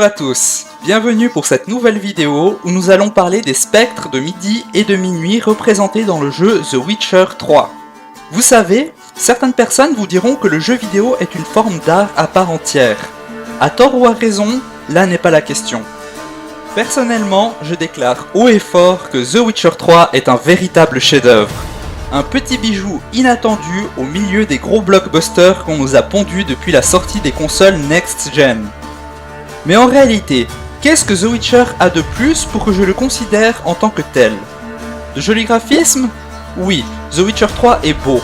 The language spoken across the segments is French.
à tous, bienvenue pour cette nouvelle vidéo où nous allons parler des spectres de midi et de minuit représentés dans le jeu The Witcher 3. Vous savez, certaines personnes vous diront que le jeu vidéo est une forme d'art à part entière. À tort ou à raison, là n'est pas la question. Personnellement, je déclare haut et fort que The Witcher 3 est un véritable chef-d'œuvre. Un petit bijou inattendu au milieu des gros blockbusters qu'on nous a pondus depuis la sortie des consoles next-gen. Mais en réalité, qu'est-ce que The Witcher a de plus pour que je le considère en tant que tel? De jolis graphismes? Oui, The Witcher 3 est beau.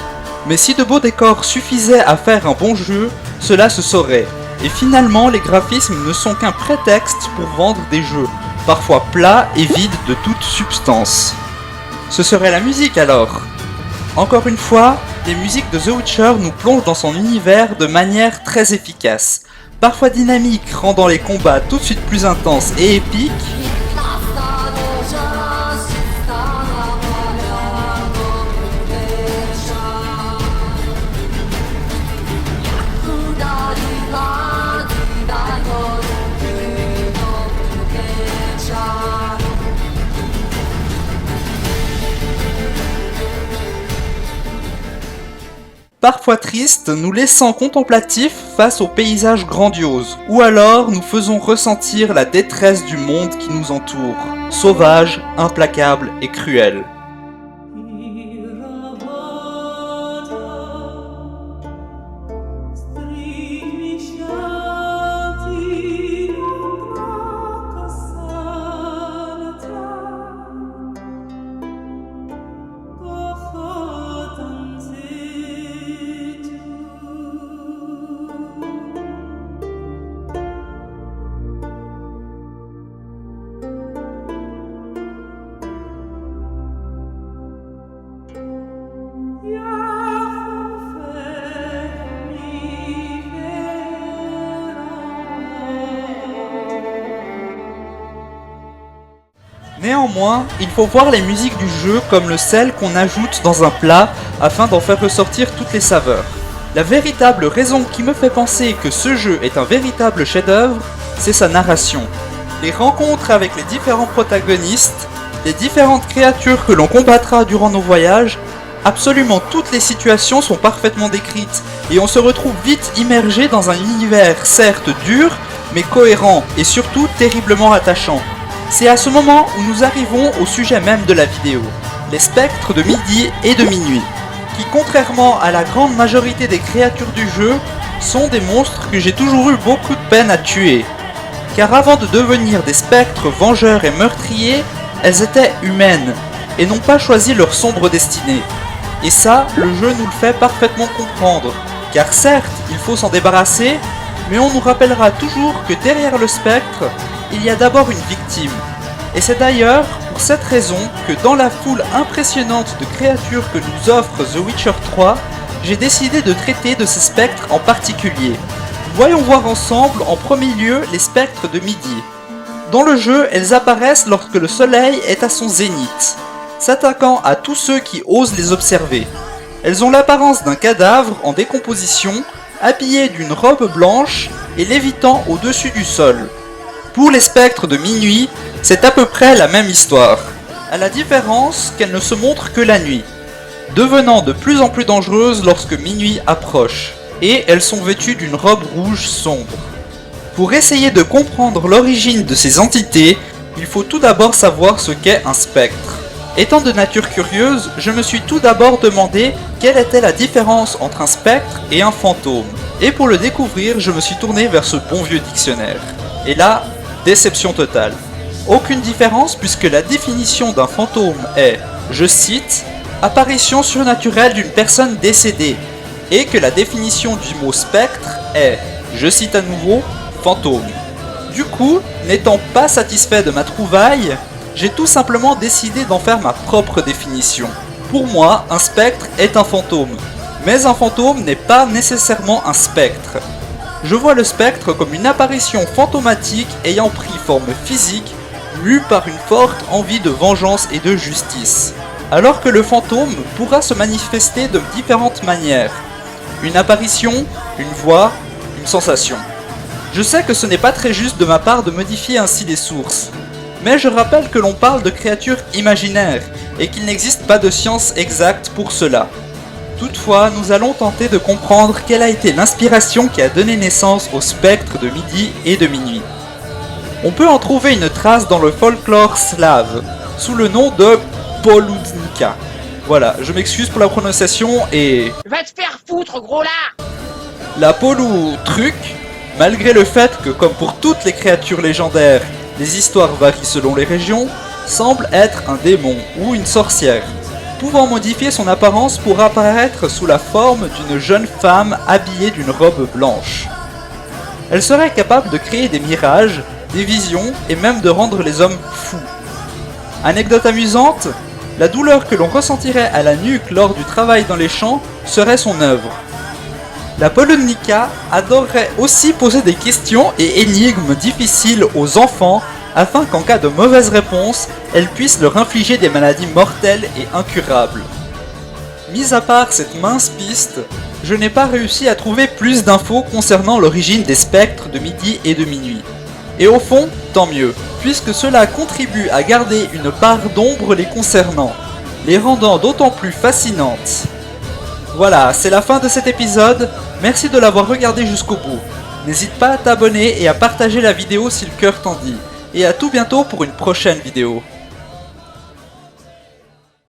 Mais si de beaux décors suffisaient à faire un bon jeu, cela se saurait. Et finalement, les graphismes ne sont qu'un prétexte pour vendre des jeux, parfois plats et vides de toute substance. Ce serait la musique alors? Encore une fois, les musiques de The Witcher nous plongent dans son univers de manière très efficace. Parfois dynamique, rendant les combats tout de suite plus intenses et épiques. Parfois tristes, nous laissant contemplatifs face aux paysages grandioses, ou alors nous faisons ressentir la détresse du monde qui nous entoure, sauvage, implacable et cruel. Néanmoins, il faut voir les musiques du jeu comme le sel qu'on ajoute dans un plat afin d'en faire ressortir toutes les saveurs. La véritable raison qui me fait penser que ce jeu est un véritable chef-d'œuvre, c'est sa narration. Les rencontres avec les différents protagonistes, les différentes créatures que l'on combattra durant nos voyages, absolument toutes les situations sont parfaitement décrites et on se retrouve vite immergé dans un univers certes dur, mais cohérent et surtout terriblement attachant. C'est à ce moment où nous arrivons au sujet même de la vidéo, les spectres de midi et de minuit, qui contrairement à la grande majorité des créatures du jeu, sont des monstres que j'ai toujours eu beaucoup de peine à tuer. Car avant de devenir des spectres vengeurs et meurtriers, elles étaient humaines, et n'ont pas choisi leur sombre destinée. Et ça, le jeu nous le fait parfaitement comprendre, car certes, il faut s'en débarrasser, mais on nous rappellera toujours que derrière le spectre, il y a d'abord une victime. Et c'est d'ailleurs pour cette raison que dans la foule impressionnante de créatures que nous offre The Witcher 3, j'ai décidé de traiter de ces spectres en particulier. Voyons voir ensemble en premier lieu les spectres de midi. Dans le jeu, elles apparaissent lorsque le soleil est à son zénith, s'attaquant à tous ceux qui osent les observer. Elles ont l'apparence d'un cadavre en décomposition, habillé d'une robe blanche et lévitant au-dessus du sol. Pour les spectres de minuit, c'est à peu près la même histoire, à la différence qu'elles ne se montrent que la nuit, devenant de plus en plus dangereuses lorsque minuit approche, et elles sont vêtues d'une robe rouge sombre. Pour essayer de comprendre l'origine de ces entités, il faut tout d'abord savoir ce qu'est un spectre. Étant de nature curieuse, je me suis tout d'abord demandé quelle était la différence entre un spectre et un fantôme, et pour le découvrir, je me suis tourné vers ce bon vieux dictionnaire. Et là, déception totale. Aucune différence puisque la définition d'un fantôme est, je cite, apparition surnaturelle d'une personne décédée, et que la définition du mot spectre est, je cite à nouveau, fantôme. Du coup, n'étant pas satisfait de ma trouvaille, j'ai tout simplement décidé d'en faire ma propre définition. Pour moi, un spectre est un fantôme, mais un fantôme n'est pas nécessairement un spectre. Je vois le spectre comme une apparition fantomatique ayant pris forme physique, mue par une forte envie de vengeance et de justice. Alors que le fantôme pourra se manifester de différentes manières. Une apparition, une voix, une sensation. Je sais que ce n'est pas très juste de ma part de modifier ainsi les sources, mais je rappelle que l'on parle de créatures imaginaires et qu'il n'existe pas de science exacte pour cela. Toutefois, nous allons tenter de comprendre quelle a été l'inspiration qui a donné naissance au spectre de midi et de minuit. On peut en trouver une trace dans le folklore slave, sous le nom de Poludnika. Voilà, je m'excuse pour la prononciation et... Va te faire foutre, gros lard! La Polutruc, malgré le fait que, comme pour toutes les créatures légendaires, les histoires varient selon les régions, semble être un démon ou une sorcière, pouvant modifier son apparence pour apparaître sous la forme d'une jeune femme habillée d'une robe blanche. Elle serait capable de créer des mirages, des visions et même de rendre les hommes fous. Anecdote amusante, la douleur que l'on ressentirait à la nuque lors du travail dans les champs serait son œuvre. La Poludnika adorerait aussi poser des questions et énigmes difficiles aux enfants afin qu'en cas de mauvaise réponse, elle puisse leur infliger des maladies mortelles et incurables. Mis à part cette mince piste, je n'ai pas réussi à trouver plus d'infos concernant l'origine des spectres de midi et de minuit. Et au fond, tant mieux, puisque cela contribue à garder une part d'ombre les concernant, les rendant d'autant plus fascinantes. Voilà, c'est la fin de cet épisode, merci de l'avoir regardé jusqu'au bout. N'hésite pas à t'abonner et à partager la vidéo si le cœur t'en dit. Et à tout bientôt pour une prochaine vidéo.